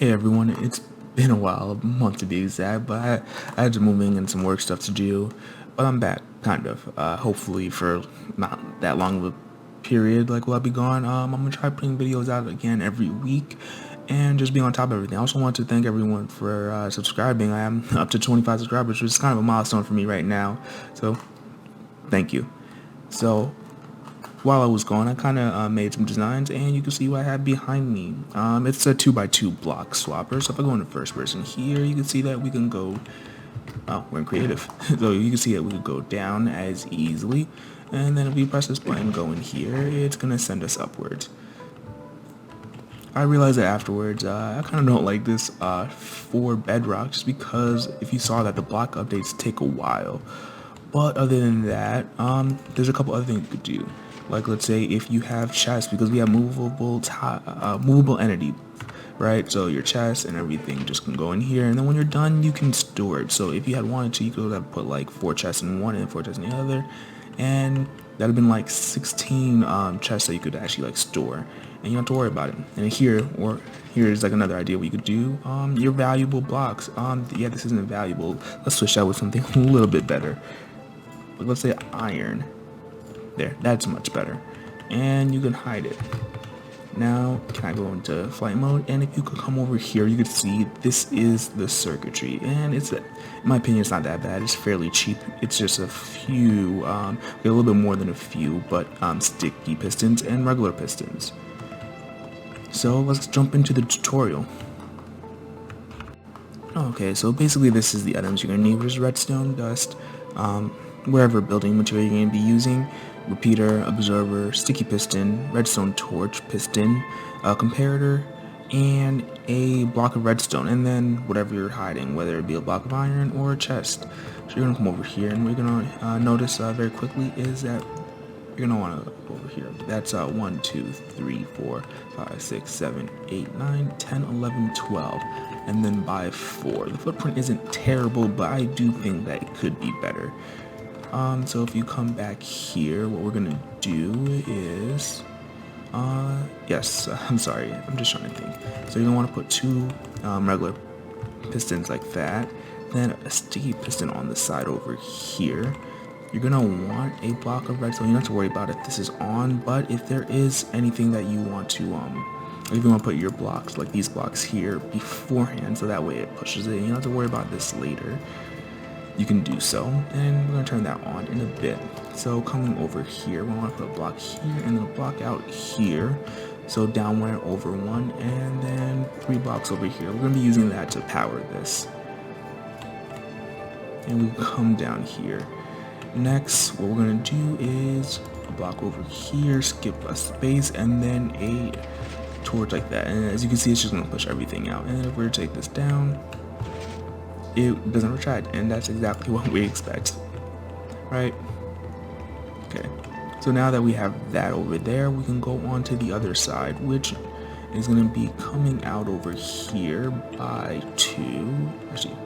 Hey everyone, it's been a while, a month to be exact, but I had to moving and some work stuff to do. But I'm back, kind of. Hopefully for not that long of a period, like will I be gone. I'm gonna try putting videos out again every week and just be on top of everything. I also want to thank everyone for subscribing. I am up to 25 subscribers, which is kind of a milestone for me right now. So thank you. So while I was gone, I kind of made some designs, and you can see what I have behind me. It's a 2x2 block swapper. So if I go into first person here, you can see that we can go, oh, we're in creative. So you can see that we could go down as easily. And then if we press this button, go in here, it's going to send us upwards. I realized that afterwards, I kind of don't like this for Bedrock, just because if you saw that the block updates take a while. But other than that, there's a couple other things you could do. Like let's say if you have chests, because we have movable entity, right? So your chest and everything just can go in here, and then when you're done, you can store it. So if you had wanted to, you could have put like 4 chests in one and 4 chests in the other, and that'd have been like 16 chests that you could actually like store, and you don't have to worry about it. And here's like another idea what you could do. Your valuable blocks. Yeah, this isn't valuable. Let's switch that with something a little bit better. But let's say iron. There, that's much better. And you can hide it. Now, can I go into flight mode? And if you could come over here, you could see this is the circuitry. And in my opinion, it's not that bad. It's fairly cheap. It's just a few, a little bit more than a few, but sticky pistons and regular pistons. So let's jump into the tutorial. Okay, so basically this is the items you're gonna need. There's redstone, dust, wherever building material you're gonna be using, repeater, observer, sticky piston, redstone torch, piston, comparator, and a block of redstone, and then whatever you're hiding, whether it be a block of iron or a chest. So you're gonna come over here, and we're gonna notice very quickly is that you're gonna want to go over here. That's 1, 2, 3, 4, 5, 6, 7, 8, 9, 10, 11, 12, and then by 4. The footprint isn't terrible, but I do think that it could be better. So if you come back here, what we're gonna do is, yes, I'm sorry, I'm just trying to think. So you're gonna want to put 2 regular pistons like that, then a sticky piston on the side over here. You're gonna want a block of redstone. You don't have to worry about if this is on, but if there is anything that you want to, if you want to put your blocks, like these blocks here, beforehand, so that way it pushes it, you don't have to worry about this later, you can do so, and we're gonna turn that on in a bit. So coming over here, we want to put a block here, and then a block out here, so down 1 and over 1, and then 3 blocks over here. We're gonna be using that to power this, and we come down here. Next, what we're going to do is a block over here, skip a space, and then a torch like that. And as you can see, it's just going to push everything out. And then if we were to take this down, it doesn't retract, and that's exactly what we expect, right? Okay, so now that we have that over there, we can go on to the other side, which is going to be coming out over here by 2. Actually,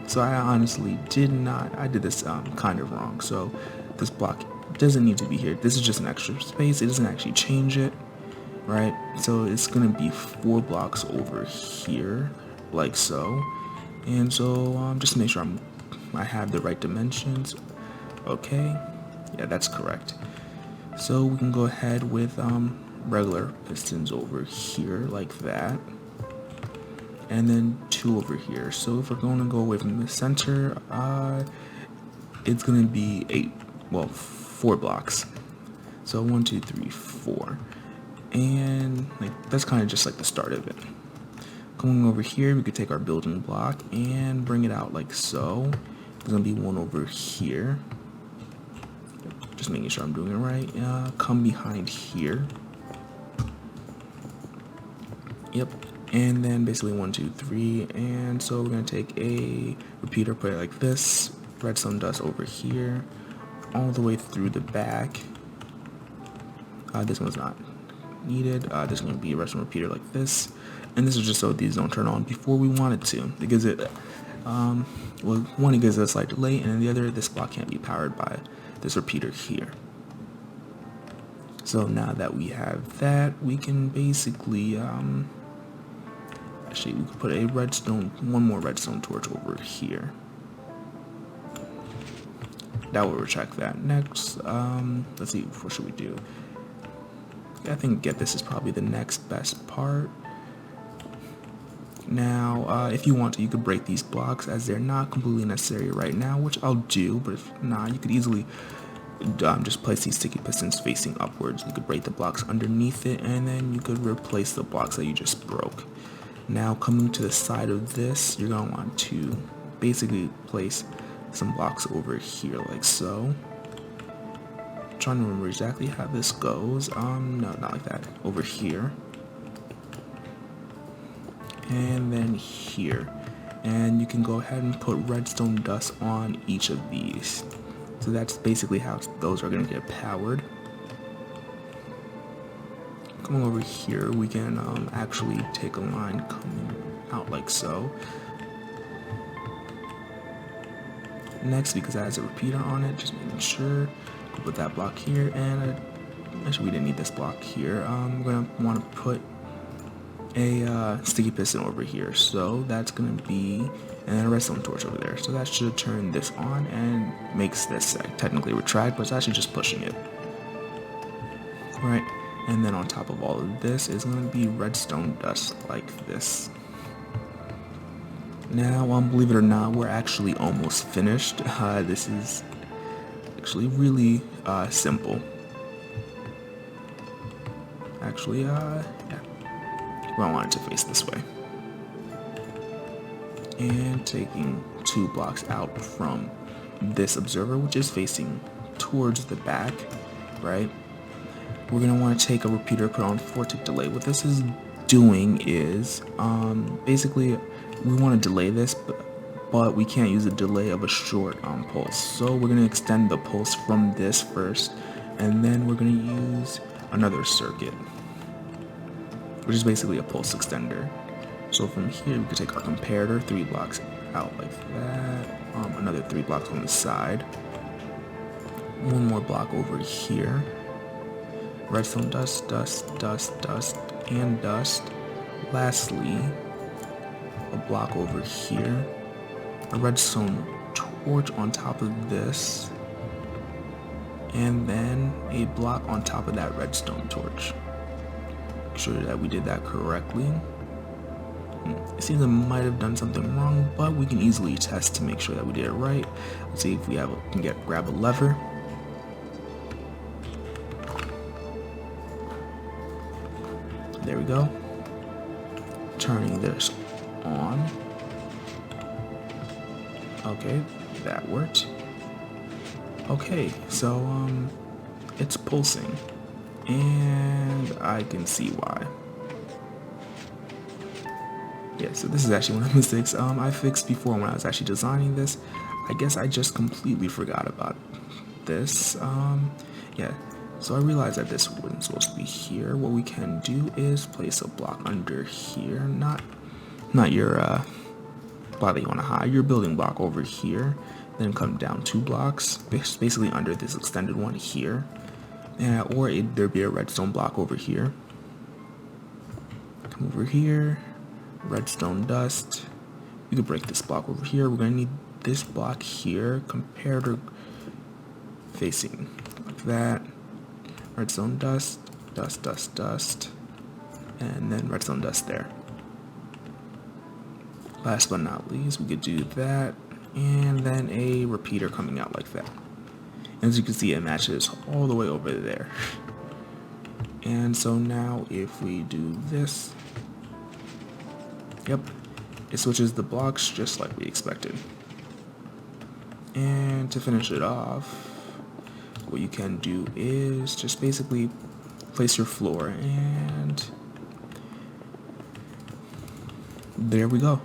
so I honestly I did this kind of wrong. So this block doesn't need to be here. This is just an extra space. It doesn't actually change it, right? So it's gonna be 4 blocks over here, like so. And so just to make sure I have the right dimensions. Okay, yeah, that's correct. So we can go ahead with regular pistons over here like that, and then 2 over here. So if we're going to go away from the center, it's going to be 4 blocks. So 1, 2, 3, 4, and like that's kind of just like the start of it. Coming over here, we could take our building block and bring it out like so. There's going to be 1 over here. Just making sure I'm doing it right. Come behind here. Yep. And then basically 1, 2, 3, and so we're gonna take a repeater, put it like this, redstone dust over here, all the way through the back. This one's not needed. There's gonna be a redstone repeater like this, and this is just so these don't turn on before we want it to. It gives it, well, one, it gives it a slight delay, and the other, this block can't be powered by this repeater here. So now that we have that, we can basically, actually we could put a one more redstone torch over here. That will check that. Next, let's see, what should we do? I think get this is probably the next best part. Now, if you want to, you could break these blocks as they're not completely necessary right now, which I'll do, but if not, you could easily just place these sticky pistons facing upwards. You could break the blocks underneath it, and then you could replace the blocks that you just broke. Now, coming to the side of this, you're going to want to basically place some blocks over here like so. I'm trying to remember exactly how this goes. No, not like that. Over here. And then here. And you can go ahead and put redstone dust on each of these. So that's basically how those are going to get powered. Coming over here, we can actually take a line coming out like so. Next, because it has a repeater on it, just making sure, we'll put that block here, and actually we didn't need this block here. We're going to want to put a sticky piston over here, so that's going to be, and a redstone torch over there, so that should turn this on and makes this technically retract, but it's actually just pushing it. Right, and then on top of all of this is going to be redstone dust like this. Now, believe it or not, we're actually almost finished. This is actually really simple. Actually, yeah. Well, I want it to face this way. And taking 2 blocks out from this observer, which is facing towards the back, right? We're going to want to take a repeater, put on 4 tick delay. What this is doing is, basically, we want to delay this, but we can't use a delay of a short pulse. So we're going to extend the pulse from this first, and then we're going to use another circuit, which is basically a pulse extender. So from here, we could take our comparator 3 blocks out like that, another 3 blocks on the side, 1 more block over here, redstone dust, dust, dust, dust, and dust. Lastly, a block over here, a redstone torch on top of this, and then a block on top of that redstone torch. Make sure that we did that correctly. It seems I might have done something wrong, but we can easily test to make sure that we did it right. Let's see if we can grab a lever. There we go. Turning this on. Okay, that worked. Okay, so it's pulsing, and I can see why. Yeah, so this is actually one of the mistakes I fixed before when I was actually designing this. I guess I just completely forgot about this. Yeah, so I realized that this wasn't supposed to be here. What we can do is place a block under here, not your block that you want to hide, your building block over here, then come down 2 blocks, basically under this extended one here, or there'd be a redstone block over here. Come over here, redstone dust. You could break this block over here. We're going to need this block here, comparator facing like that, redstone dust, dust, dust, dust, and then redstone dust there. Last but not least, we could do that, and then a repeater coming out like that. As you can see, it matches all the way over there. And so now if we do this, yep, it switches the blocks just like we expected. And to finish it off, what you can do is just basically place your floor, and there we go.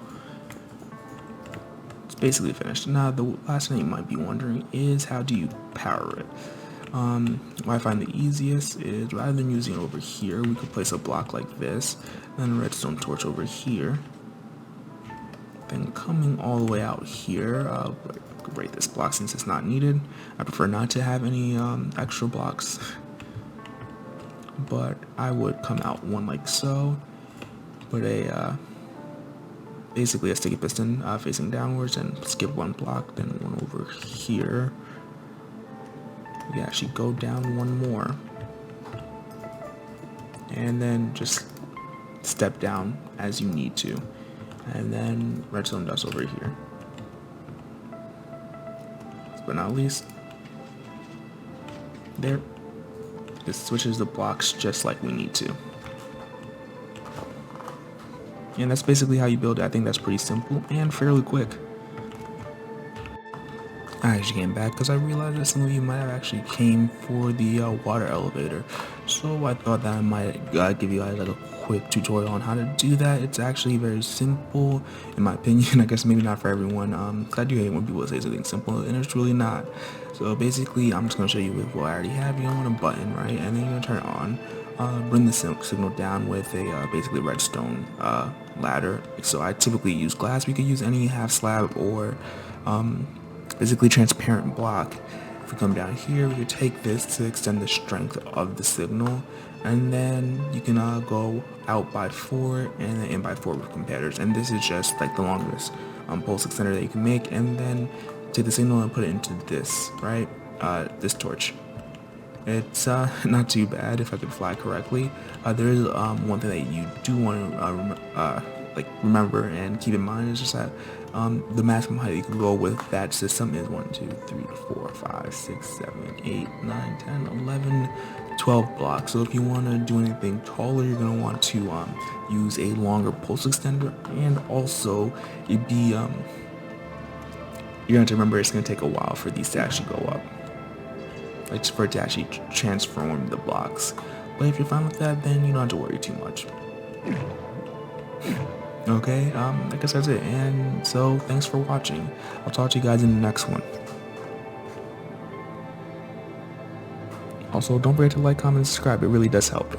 It's basically finished. Now the last thing you might be wondering is, how do you power it? What I find the easiest is, rather than using it over here, we could place a block like this, then a redstone torch over here, then coming all the way out here, break this block since it's not needed. I prefer not to have any extra blocks. but I would come out one like so, put a basically a sticky piston facing downwards, and skip one block, then one over here. We actually go down one more, and then just step down as you need to, and then redstone dust over here. But not least, there, it switches the blocks just like we need to. And that's basically how you build it. I think that's pretty simple and fairly quick. I actually came back because I realized that some of you might have actually came for the water elevator. So I thought that I might give you guys like a quick tutorial on how to do that. It's actually very simple, in my opinion. I guess maybe not for everyone. 'Cause I do hate when people say something simple and it's really not. So basically, I'm just going to show you with what I already have. You're going to want a button, right? And then you're going to turn it on. Bring the signal down with a basically redstone ladder. So I typically use glass. We could use any half slab or basically transparent block. If we come down here, we could take this to extend the strength of the signal, and then you can go out by 4 and then in by 4 with competitors. And this is just like the longest pulse extender that you can make. And then take the signal and put it into this, right? This torch. It's not too bad if I could fly correctly. There is one thing that you do want to remember and keep in mind is just that the maximum height you can go with that system is 1, 2, 3, 4, 5, 6, 7, 8, 9, 10, 11, 12 blocks. So if you want to do anything taller, you're going to want to use a longer pulse extender, and also it'd be you're going to have to remember it's going to take a while for these to actually go up, like for it to actually transform the blocks. But if you're fine with that, then you don't have to worry too much. Okay, I guess that's it. And so thanks for watching. I'll talk to you guys in the next one. Also, don't forget to like, comment, and subscribe. It really does help.